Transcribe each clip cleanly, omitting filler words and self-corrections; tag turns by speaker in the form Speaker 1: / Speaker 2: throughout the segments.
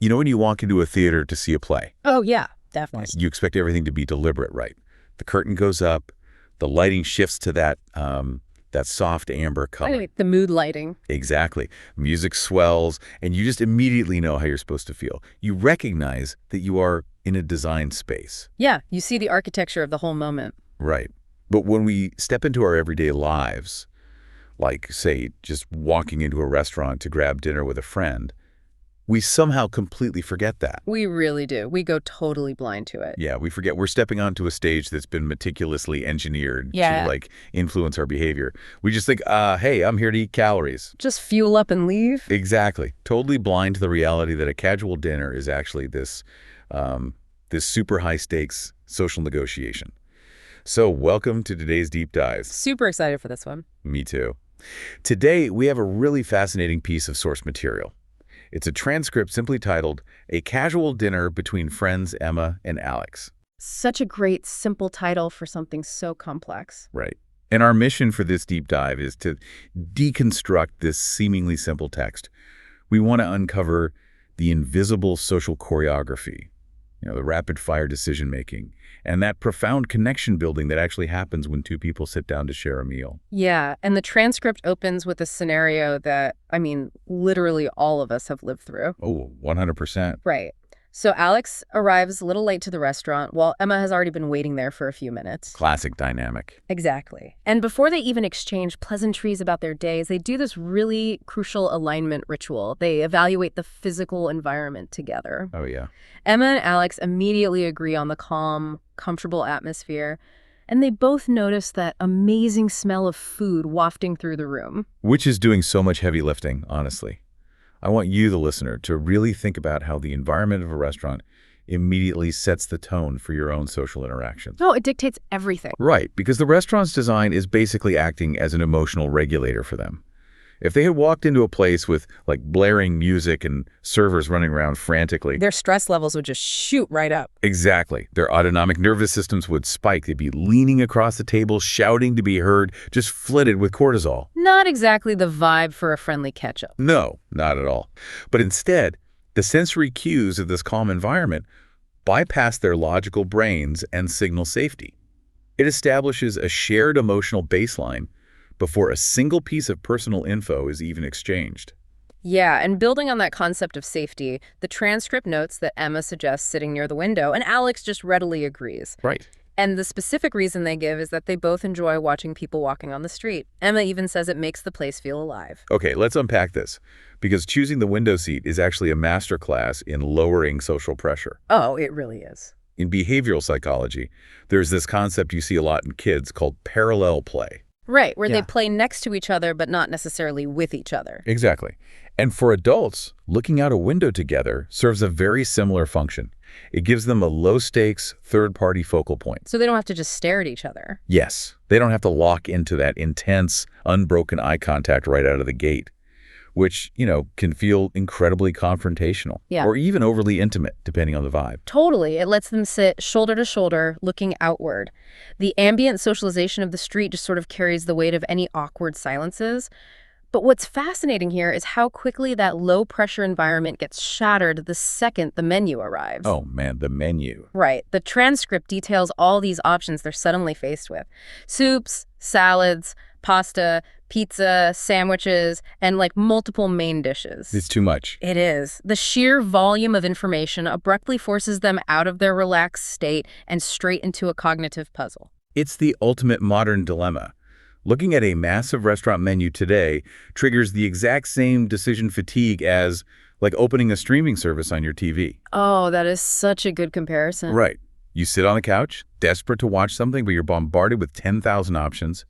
Speaker 1: You know when you walk into a theater to see a play,
Speaker 2: Oh, yeah, definitely.
Speaker 1: you expect everything to be deliberate, right? The curtain goes up, the lighting shifts to that soft amber color.
Speaker 2: Anyway, the mood lighting.
Speaker 1: Exactly. Music swells, and you just immediately know how you're supposed to feel. You recognize that you are in a designed space.
Speaker 2: Yeah, you see the architecture of the whole moment.
Speaker 1: Right. But when we step into our everyday lives, like, say, just walking into a restaurant to grab dinner with a friend, we somehow completely forget that.
Speaker 2: We really do. We go totally blind to it.
Speaker 1: Yeah, we forget we're stepping onto a stage that's been meticulously engineered
Speaker 2: Yeah.
Speaker 1: to, like, influence our behavior. We just think, hey, I'm here to eat calories.
Speaker 2: Just fuel up and leave.
Speaker 1: Exactly. Totally blind to the reality that a casual dinner is actually this super high-stakes social negotiation. So welcome to today's Deep Dives.
Speaker 2: Super excited for this one.
Speaker 1: Me too. Today, we have a really fascinating piece of source material. It's a transcript simply titled, A Casual Dinner Between Friends Emma and Alex.
Speaker 2: Such a great, simple title for something so complex.
Speaker 1: Right. And our mission for this deep dive is to deconstruct this seemingly simple text. We want to uncover the invisible social choreography, the rapid-fire decision-making, and that profound connection building that actually happens when two people sit down to share a meal.
Speaker 2: Yeah, and the transcript opens with a scenario that, literally all of us have lived through.
Speaker 1: Oh, 100%.
Speaker 2: Right. So Alex arrives a little late to the restaurant while Emma has already been waiting there for a few minutes.
Speaker 1: Classic dynamic.
Speaker 2: Exactly. And before they even exchange pleasantries about their days, they do this really crucial alignment ritual. They evaluate the physical environment together.
Speaker 1: Oh, yeah.
Speaker 2: Emma and Alex immediately agree on the calm, comfortable atmosphere, and they both notice that amazing smell of food wafting through the room.
Speaker 1: Which is doing so much heavy lifting, honestly. I want you, the listener, to really think about how the environment of a restaurant immediately sets the tone for your own social interactions.
Speaker 2: Oh, it dictates everything.
Speaker 1: Right, because the restaurant's design is basically acting as an emotional regulator for them. If they had walked into a place with, like, blaring music and servers running around frantically...
Speaker 2: Their stress levels would just shoot right up.
Speaker 1: Exactly. Their autonomic nervous systems would spike. They'd be leaning across the table, shouting to be heard, just flooded with cortisol.
Speaker 2: Not exactly the vibe for a friendly catch-up.
Speaker 1: No, not at all. But instead, the sensory cues of this calm environment bypass their logical brains and signal safety. It establishes a shared emotional baseline before a single piece of personal info is even exchanged.
Speaker 2: Yeah, and building on that concept of safety, the transcript notes that Emma suggests sitting near the window, and Alex just readily agrees.
Speaker 1: Right.
Speaker 2: And the specific reason they give is that they both enjoy watching people walking on the street. Emma even says it makes the place feel alive.
Speaker 1: Okay, let's unpack this, because choosing the window seat is actually a masterclass in lowering social pressure.
Speaker 2: Oh, it really is.
Speaker 1: In behavioral psychology, there's this concept you see a lot in kids called parallel play.
Speaker 2: Right, where they play next to each other, but not necessarily with each other.
Speaker 1: Exactly. And for adults, looking out a window together serves a very similar function. It gives them a low-stakes, third-party focal point.
Speaker 2: So they don't have to just stare at each other.
Speaker 1: Yes, they don't have to lock into that intense, unbroken eye contact right out of the gate, which, can feel incredibly confrontational.
Speaker 2: Yeah.
Speaker 1: Or even overly intimate, depending on the vibe.
Speaker 2: Totally. It lets them sit shoulder to shoulder, looking outward. The ambient socialization of the street just sort of carries the weight of any awkward silences. But what's fascinating here is how quickly that low-pressure environment gets shattered the second the menu arrives.
Speaker 1: Oh, man, the menu.
Speaker 2: Right. The transcript details all these options they're suddenly faced with. Soups, salads, pasta, pizza, sandwiches, and multiple main dishes.
Speaker 1: It's too much.
Speaker 2: It is. The sheer volume of information abruptly forces them out of their relaxed state and straight into a cognitive puzzle.
Speaker 1: It's the ultimate modern dilemma. Looking at a massive restaurant menu today triggers the exact same decision fatigue as, opening a streaming service on your TV.
Speaker 2: Oh, that is such a good comparison.
Speaker 1: Right. You sit on the couch, desperate to watch something, but you're bombarded with 10,000 options.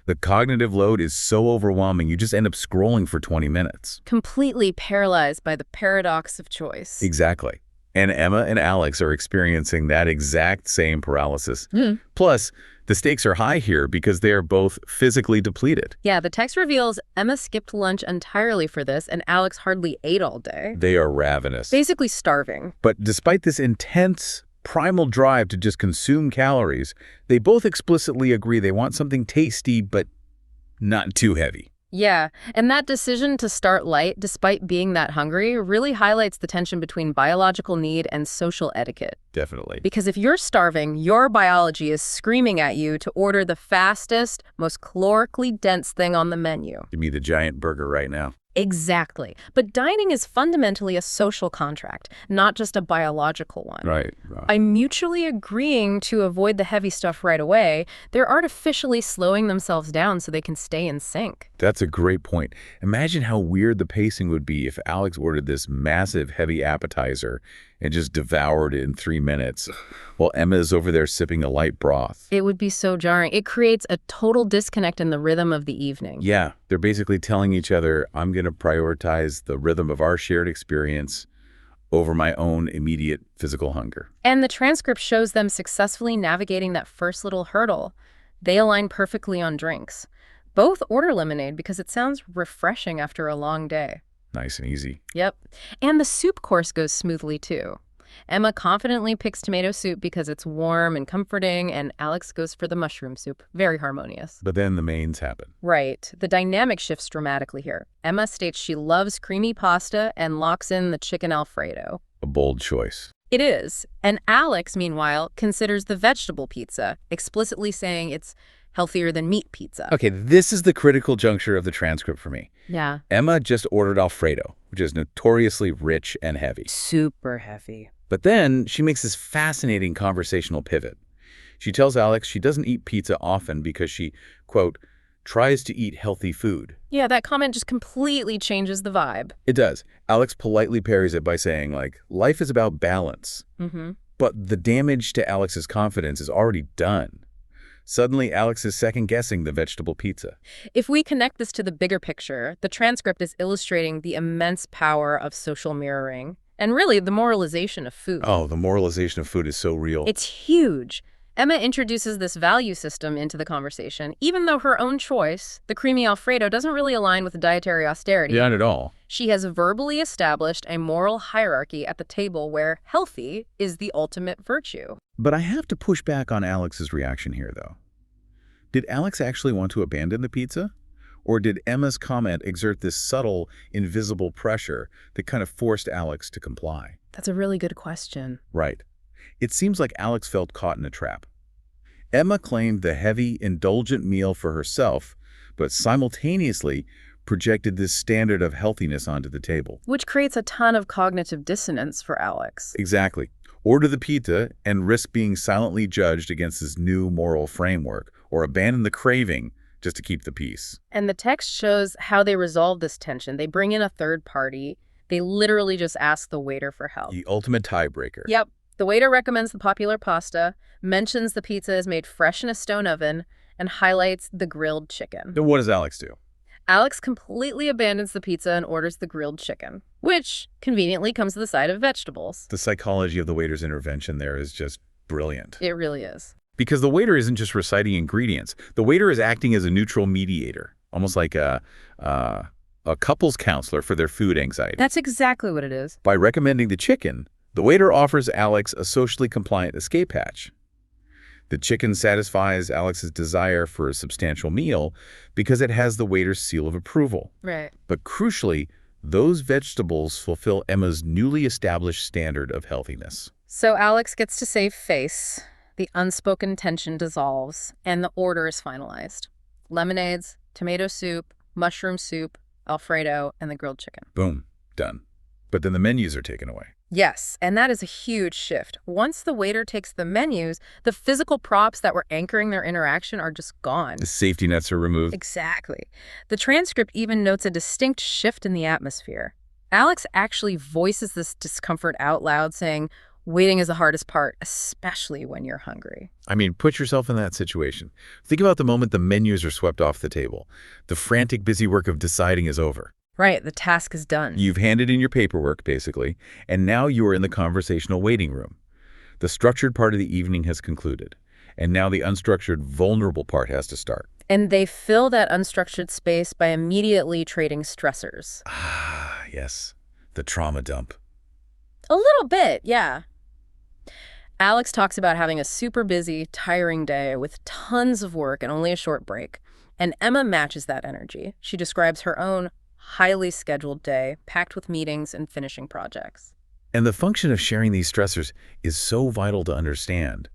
Speaker 1: The cognitive load is so overwhelming, you just end up scrolling for 20 minutes.
Speaker 2: Completely paralyzed by the paradox of choice.
Speaker 1: Exactly. And Emma and Alex are experiencing that exact same paralysis. Plus, the stakes are high here because they are both physically depleted.
Speaker 2: Yeah, the text reveals Emma skipped lunch entirely for this, and Alex hardly ate all day.
Speaker 1: They are ravenous.
Speaker 2: Basically starving.
Speaker 1: But despite this intense, primal drive to just consume calories, they both explicitly agree they want something tasty but not too heavy.
Speaker 2: Yeah, and that decision to start light despite being that hungry really highlights the tension between biological need and social etiquette.
Speaker 1: Definitely.
Speaker 2: Because if you're starving, your biology is screaming at you to order the fastest, most calorically dense thing on the menu.
Speaker 1: Give me the giant burger right now.
Speaker 2: Exactly. But dining is fundamentally a social contract, not just a biological one.
Speaker 1: Right.
Speaker 2: By mutually agreeing to avoid the heavy stuff right away, they're artificially slowing themselves down so they can stay in sync.
Speaker 1: That's a great point. Imagine how weird the pacing would be if Alex ordered this massive, heavy appetizer and just devoured it in 3 minutes, while Emma is over there sipping a light broth.
Speaker 2: It would be so jarring. It creates a total disconnect in the rhythm of the evening.
Speaker 1: Yeah, they're basically telling each other, I'm going to prioritize the rhythm of our shared experience over my own immediate physical hunger.
Speaker 2: And the transcript shows them successfully navigating that first little hurdle. They align perfectly on drinks. Both order lemonade because it sounds refreshing after a long day.
Speaker 1: Nice and easy.
Speaker 2: Yep. And the soup course goes smoothly, too. Emma confidently picks tomato soup because it's warm and comforting, and Alex goes for the mushroom soup. Very harmonious.
Speaker 1: But then the mains happen.
Speaker 2: Right. The dynamic shifts dramatically here. Emma states she loves creamy pasta and locks in the chicken Alfredo.
Speaker 1: A bold choice.
Speaker 2: It is. And Alex, meanwhile, considers the vegetable pizza, explicitly saying it's healthier than meat pizza.
Speaker 1: Okay, this is the critical juncture of the transcript for me.
Speaker 2: Yeah.
Speaker 1: Emma just ordered Alfredo, which is notoriously rich and heavy.
Speaker 2: Super heavy.
Speaker 1: But then she makes this fascinating conversational pivot. She tells Alex she doesn't eat pizza often because she, quote, tries to eat healthy food.
Speaker 2: Yeah, that comment just completely changes the vibe.
Speaker 1: It does. Alex politely parries it by saying, like, life is about balance.
Speaker 2: Mm-hmm.
Speaker 1: But the damage to Alex's confidence is already done. Suddenly, Alex is second-guessing the vegetable pizza.
Speaker 2: If we connect this to the bigger picture, the transcript is illustrating the immense power of social mirroring and really the moralization of food.
Speaker 1: Oh, the moralization of food is so real.
Speaker 2: It's huge. Emma introduces this value system into the conversation, even though her own choice, the creamy Alfredo, doesn't really align with dietary austerity.
Speaker 1: Not at all.
Speaker 2: She has verbally established a moral hierarchy at the table where healthy is the ultimate virtue.
Speaker 1: But I have to push back on Alex's reaction here, though. Did Alex actually want to abandon the pizza? Or did Emma's comment exert this subtle, invisible pressure that kind of forced Alex to comply?
Speaker 2: That's a really good question.
Speaker 1: Right. It seems like Alex felt caught in a trap. Emma claimed the heavy, indulgent meal for herself, but simultaneously projected this standard of healthiness onto the table.
Speaker 2: Which creates a ton of cognitive dissonance for Alex.
Speaker 1: Exactly. Order the pizza and risk being silently judged against this new moral framework, or abandon the craving just to keep the peace.
Speaker 2: And the text shows how they resolve this tension. They bring in a third party. They literally just ask the waiter for help.
Speaker 1: The ultimate tiebreaker.
Speaker 2: Yep. The waiter recommends the popular pasta, mentions the pizza is made fresh in a stone oven, and highlights the grilled chicken.
Speaker 1: Then what does Alex do?
Speaker 2: Alex completely abandons the pizza and orders the grilled chicken, which conveniently comes to the side of vegetables.
Speaker 1: The psychology of the waiter's intervention there is just brilliant.
Speaker 2: It really is.
Speaker 1: Because the waiter isn't just reciting ingredients. The waiter is acting as a neutral mediator, almost like a couples counselor for their food anxiety.
Speaker 2: That's exactly what it is.
Speaker 1: By recommending the chicken, the waiter offers Alex a socially compliant escape hatch. The chicken satisfies Alex's desire for a substantial meal because it has the waiter's seal of approval.
Speaker 2: Right.
Speaker 1: But crucially, those vegetables fulfill Emma's newly established standard of healthiness.
Speaker 2: So Alex gets to save face, the unspoken tension dissolves, and the order is finalized. Lemonades, tomato soup, mushroom soup, Alfredo, and the grilled chicken.
Speaker 1: Boom. Done. But then the menus are taken away.
Speaker 2: Yes, and that is a huge shift. Once the waiter takes the menus, the physical props that were anchoring their interaction are just gone.
Speaker 1: The safety nets are removed.
Speaker 2: Exactly. The transcript even notes a distinct shift in the atmosphere. Alex actually voices this discomfort out loud, saying, waiting is the hardest part, especially when you're hungry.
Speaker 1: I mean, put yourself in that situation. Think about the moment the menus are swept off the table. The frantic, busy work of deciding is over.
Speaker 2: Right, the task is done.
Speaker 1: You've handed in your paperwork, basically, and now you are in the conversational waiting room. The structured part of the evening has concluded, and now the unstructured, vulnerable part has to start.
Speaker 2: And they fill that unstructured space by immediately trading stressors.
Speaker 1: Ah, yes, the trauma dump.
Speaker 2: A little bit, yeah. Alex talks about having a super busy, tiring day with tons of work and only a short break. And Emma matches that energy. She describes her own highly scheduled day, packed with meetings and finishing projects.
Speaker 1: And the function of sharing these stressors is so vital to understand.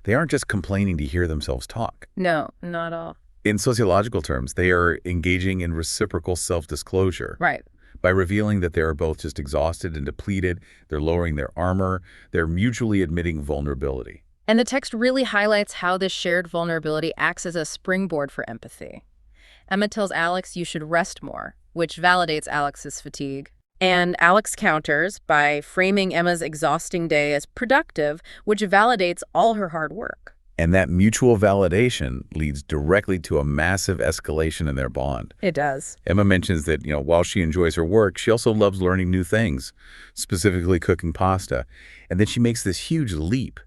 Speaker 1: They aren't just complaining to hear themselves talk.
Speaker 2: No, not all.
Speaker 1: In sociological terms, they are engaging in reciprocal self-disclosure.
Speaker 2: Right.
Speaker 1: By revealing that they are both just exhausted and depleted, they're lowering their armor, they're mutually admitting vulnerability.
Speaker 2: And the text really highlights how this shared vulnerability acts as a springboard for empathy. Emma tells Alex you should rest more, which validates Alex's fatigue. And Alex counters by framing Emma's exhausting day as productive, which validates all her hard work.
Speaker 1: And that mutual validation leads directly to a massive escalation in their bond.
Speaker 2: It does.
Speaker 1: Emma mentions that, while she enjoys her work, she also loves learning new things, specifically cooking pasta. And then she makes this huge leap.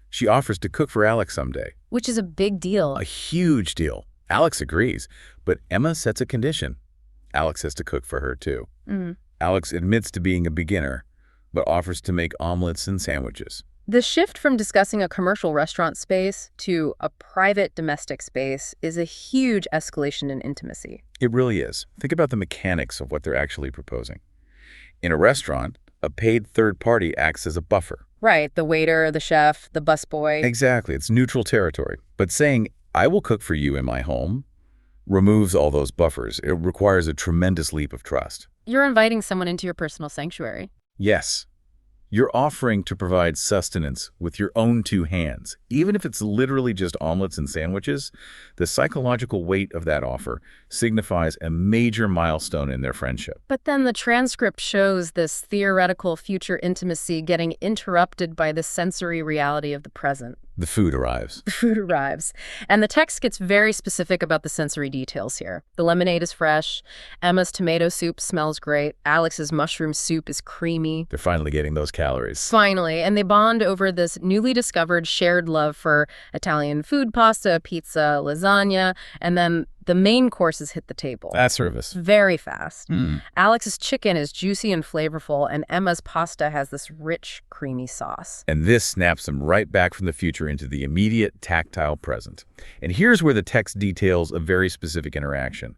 Speaker 1: She offers to cook for Alex someday.
Speaker 2: Which is a big deal.
Speaker 1: A huge deal. Alex agrees, but Emma sets a condition. Alex has to cook for her, too. Alex admits to being a beginner, but offers to make omelets and sandwiches.
Speaker 2: The shift from discussing a commercial restaurant space to a private domestic space is a huge escalation in intimacy.
Speaker 1: It really is. Think about the mechanics of what they're actually proposing. In a restaurant, a paid third party acts as a buffer.
Speaker 2: Right, the waiter, the chef, the busboy.
Speaker 1: Exactly, it's neutral territory. But saying, I will cook for you in my home, removes all those buffers. It requires a tremendous leap of trust.
Speaker 2: You're inviting someone into your personal sanctuary.
Speaker 1: Yes. You're offering to provide sustenance with your own two hands. Even if it's literally just omelets and sandwiches, the psychological weight of that offer signifies a major milestone in their friendship.
Speaker 2: But then the transcript shows this theoretical future intimacy getting interrupted by the sensory reality of the present.
Speaker 1: The food arrives.
Speaker 2: The food arrives. And the text gets very specific about the sensory details here. The lemonade is fresh. Emma's tomato soup smells great. Alex's mushroom soup is creamy.
Speaker 1: They're finally getting those calories.
Speaker 2: Finally. And they bond over this newly discovered shared love for Italian food, pasta, pizza, lasagna, and then the main courses hit the table.
Speaker 1: Fast service.
Speaker 2: Very fast. Alex's chicken is juicy and flavorful, and Emma's pasta has this rich, creamy sauce.
Speaker 1: And this snaps them right back from the future into the immediate tactile present. And here's where the text details a very specific interaction.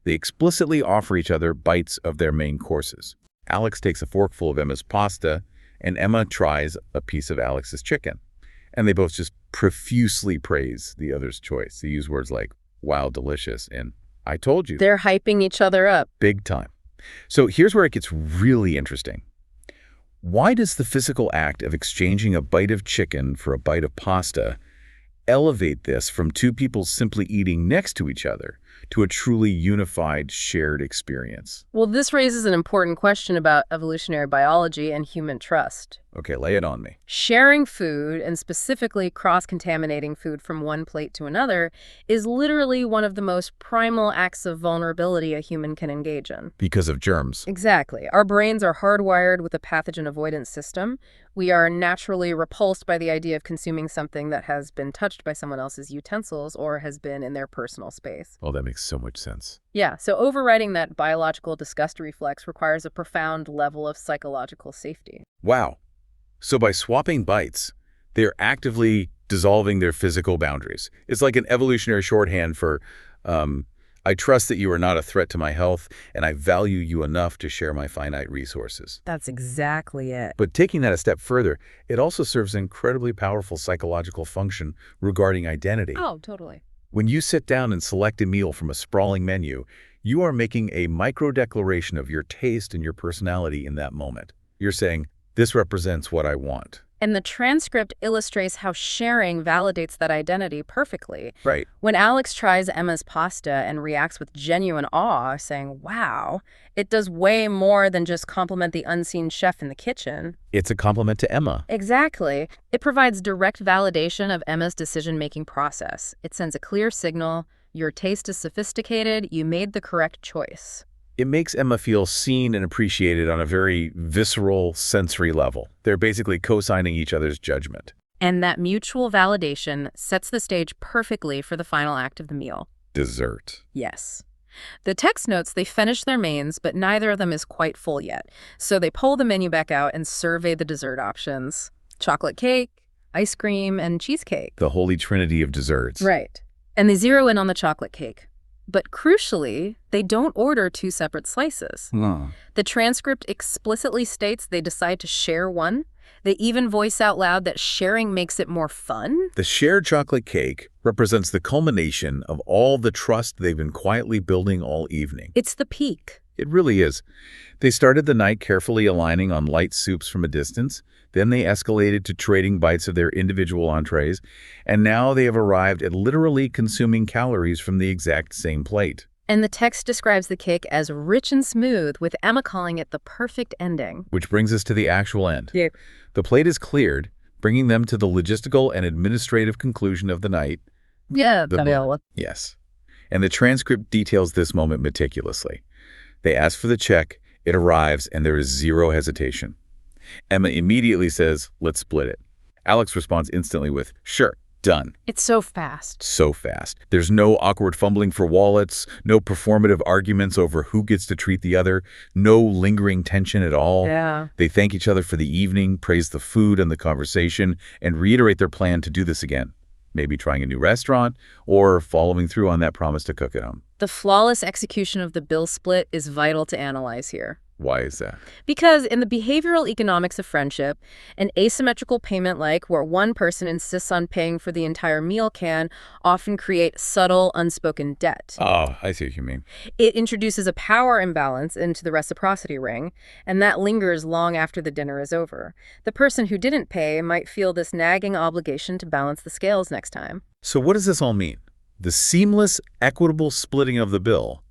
Speaker 1: They explicitly offer each other bites of their main courses. Alex takes a forkful of Emma's pasta, and Emma tries a piece of Alex's chicken. And they both just profusely praise the other's choice. They use words like, wow, delicious, and I told you.
Speaker 2: They're hyping each other up.
Speaker 1: Big time. So here's where it gets really interesting. Why does the physical act of exchanging a bite of chicken for a bite of pasta elevate this from two people simply eating next to each other to a truly unified, shared experience?
Speaker 2: Well, this raises an important question about evolutionary biology and human trust.
Speaker 1: Okay, lay it on me.
Speaker 2: Sharing food, and specifically cross-contaminating food from one plate to another, is literally one of the most primal acts of vulnerability a human can engage in.
Speaker 1: Because of germs.
Speaker 2: Exactly. Our brains are hardwired with a pathogen avoidance system. We are naturally repulsed by the idea of consuming something that has been touched by someone else's utensils or has been in their personal space.
Speaker 1: Oh, that makes so much sense.
Speaker 2: Yeah, so overriding that biological disgust reflex requires a profound level of psychological safety.
Speaker 1: Wow. So by swapping bites, they're actively dissolving their physical boundaries. It's like an evolutionary shorthand for, I trust that you are not a threat to my health, and I value you enough to share my finite resources.
Speaker 2: That's exactly it.
Speaker 1: But taking that a step further, it also serves an incredibly powerful psychological function regarding identity.
Speaker 2: Oh, totally.
Speaker 1: When you sit down and select a meal from a sprawling menu, you are making a micro-declaration of your taste and your personality in that moment. You're saying, this represents what I want.
Speaker 2: And the transcript illustrates how sharing validates that identity perfectly.
Speaker 1: Right.
Speaker 2: When Alex tries Emma's pasta and reacts with genuine awe, saying, wow, it does way more than just compliment the unseen chef in the kitchen.
Speaker 1: It's a compliment to Emma.
Speaker 2: Exactly. It provides direct validation of Emma's decision-making process. It sends a clear signal, your taste is sophisticated, you made the correct choice.
Speaker 1: It makes Emma feel seen and appreciated on a very visceral, sensory level. They're basically co-signing each other's judgment.
Speaker 2: And that mutual validation sets the stage perfectly for the final act of the meal.
Speaker 1: Dessert.
Speaker 2: Yes. The text notes they finish their mains, but neither of them is quite full yet. So they pull the menu back out and survey the dessert options. Chocolate cake, ice cream, and cheesecake.
Speaker 1: The holy trinity of desserts.
Speaker 2: Right. And they zero in on the chocolate cake. But crucially, they don't order two separate slices.
Speaker 1: No.
Speaker 2: The transcript explicitly states they decide to share one. They even voice out loud that sharing makes it more fun.
Speaker 1: The shared chocolate cake represents the culmination of all the trust they've been quietly building all evening.
Speaker 2: It's the peak.
Speaker 1: It really is. They started the night carefully aligning on light soups from a distance. Then they escalated to trading bites of their individual entrees. And now they have arrived at literally consuming calories from the exact same plate.
Speaker 2: And the text describes the cake as rich and smooth, with Emma calling it the perfect ending.
Speaker 1: Which brings us to the actual end.
Speaker 2: Yeah.
Speaker 1: The plate is cleared, bringing them to the logistical and administrative conclusion of the night.
Speaker 2: Yeah,
Speaker 1: Yes. And the transcript details this moment meticulously. They ask for the check, it arrives, and there is zero hesitation. Emma immediately says, "Let's split it." Alex responds instantly with, "Sure, done."
Speaker 2: It's so fast.
Speaker 1: So fast. There's no awkward fumbling for wallets, no performative arguments over who gets to treat the other, no lingering tension at all.
Speaker 2: Yeah.
Speaker 1: They thank each other for the evening, praise the food and the conversation, and reiterate their plan to do this again. Maybe trying a new restaurant or following through on that promise to cook at home.
Speaker 2: The flawless execution of the bill split is vital to analyze here.
Speaker 1: Why is that?
Speaker 2: Because in the behavioral economics of friendship, an asymmetrical payment like where one person insists on paying for the entire meal can often create subtle, unspoken debt.
Speaker 1: Oh, I see what you mean.
Speaker 2: It introduces a power imbalance into the reciprocity ring, and that lingers long after the dinner is over. The person who didn't pay might feel this nagging obligation to balance the scales next time.
Speaker 1: So what does this all mean? The seamless, equitable splitting of the bill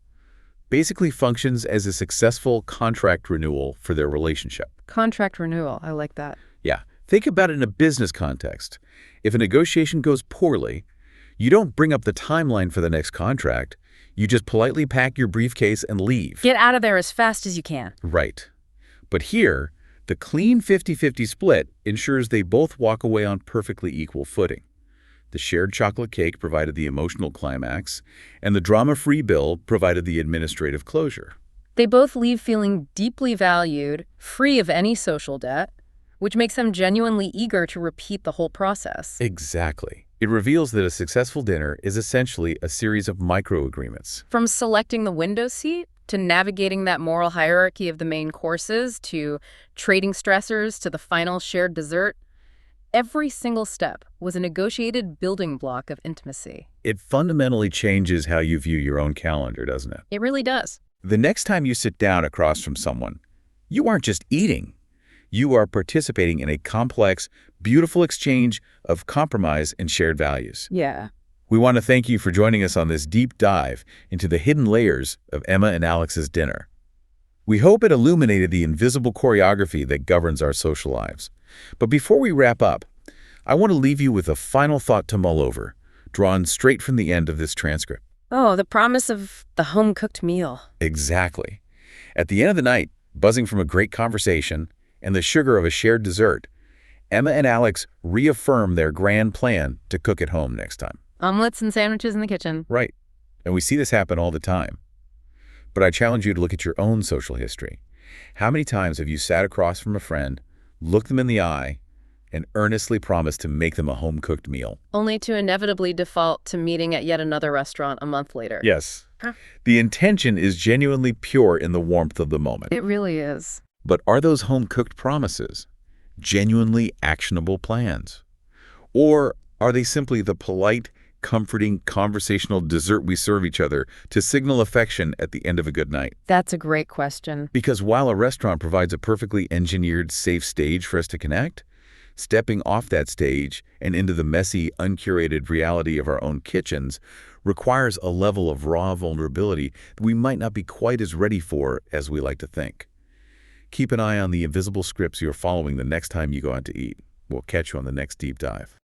Speaker 1: basically functions as a successful contract renewal for their relationship.
Speaker 2: Contract renewal, I like that.
Speaker 1: Yeah, think about it in a business context. If a negotiation goes poorly, you don't bring up the timeline for the next contract. You just politely pack your briefcase and leave.
Speaker 2: Get out of there as fast as you can.
Speaker 1: Right. But here, the clean 50-50 split ensures they both walk away on perfectly equal footing. The shared chocolate cake provided the emotional climax, and the drama-free bill provided the administrative closure.
Speaker 2: They both leave feeling deeply valued, free of any social debt, which makes them genuinely eager to repeat the whole process.
Speaker 1: Exactly. It reveals that a successful dinner is essentially a series of micro-agreements.
Speaker 2: From selecting the window seat, to navigating that moral hierarchy of the main courses, to trading stressors, to the final shared dessert, every single step was a negotiated building block of intimacy.
Speaker 1: It fundamentally changes how you view your own calendar, doesn't it?
Speaker 2: It really does.
Speaker 1: The next time you sit down across from someone, you aren't just eating. You are participating in a complex, beautiful exchange of compromise and shared values.
Speaker 2: Yeah.
Speaker 1: We want to thank you for joining us on this deep dive into the hidden layers of Emma and Alex's dinner. We hope it illuminated the invisible choreography that governs our social lives. But before we wrap up, I want to leave you with a final thought to mull over, drawn straight from the end of this transcript.
Speaker 2: Oh, the promise of the home-cooked meal.
Speaker 1: Exactly. At the end of the night, buzzing from a great conversation and the sugar of a shared dessert, Emma and Alex reaffirm their grand plan to cook at home next time.
Speaker 2: Omelets and sandwiches in the kitchen.
Speaker 1: Right. And we see this happen all the time. But I challenge you to look at your own social history. How many times have you sat across from a friend, looked them in the eye, and earnestly promised to make them a home-cooked meal?
Speaker 2: Only to inevitably default to meeting at yet another restaurant a month later.
Speaker 1: Yes. The intention is genuinely pure in the warmth of the moment.
Speaker 2: It really is.
Speaker 1: But are those home-cooked promises genuinely actionable plans? Or are they simply the polite, comforting, conversational dessert we serve each other to signal affection at the end of a good night?
Speaker 2: That's a great question.
Speaker 1: Because while a restaurant provides a perfectly engineered, safe stage for us to connect, stepping off that stage and into the messy, uncurated reality of our own kitchens requires a level of raw vulnerability that we might not be quite as ready for as we like to think. Keep an eye on the invisible scripts you're following the next time you go out to eat. We'll catch you on the next deep dive.